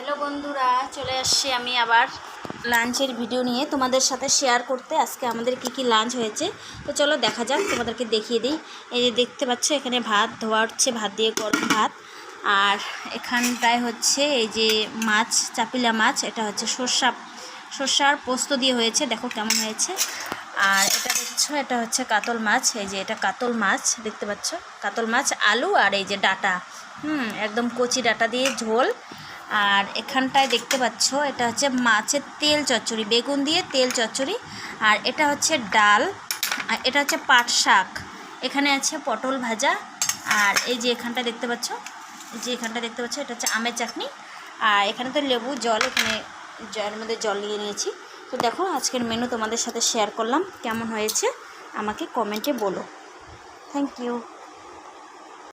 Hello বন্ধুরা, চলে আসছি আমি আবার লাঞ্চের ভিডিও নিয়ে তোমাদের সাথে শেয়ার করতে। আজকে আমাদের কি লাঞ্চ হয়েছে তো চলো দেখা যাক, তোমাদেরকে দেখিয়ে দিই। এই যে দেখতে পাচ্ছ এখানে ভাত ধোয়া হচ্ছে, ভাত দিয়ে গরম ভাত। আর এখানটায় হচ্ছে এই যে মাছ, চাপিলা মাছ, এটা হচ্ছে সর্ষার পোস্ত দিয়ে হয়েছে, দেখো কেমন হয়েছে। আর এটা দেখছো, এটা হচ্ছে কাতল মাছ, এই যে এটা কাতল মাছ দেখতে পাচ্ছ, কাতল মাছ, আলু আর এই যে ডাটা, একদম কচি ডাটা দিয়ে ঝোল। আর এখানটায় দেখতে পাচ্ছ এটা হচ্ছে মাছের তেল চচ্চড়ি, বেগুন দিয়ে তেল চচ্চড়ি। আর এটা হচ্ছে ডাল, আর এটা হচ্ছে পাট শাক, এখানে আছে পটল ভাজা। আর এই যে এখানটা দেখতে পাচ্ছ, এটা হচ্ছে আমের চাটনি। আর এখানে তো লেবু জল, এখানে জলের মধ্যে জল নিয়ে নিয়েছি। তো দেখো আজকের মেনু তোমাদের সাথে শেয়ার করলাম, কেমন হয়েছে আমাকে কমেন্টে বলো। Thank you.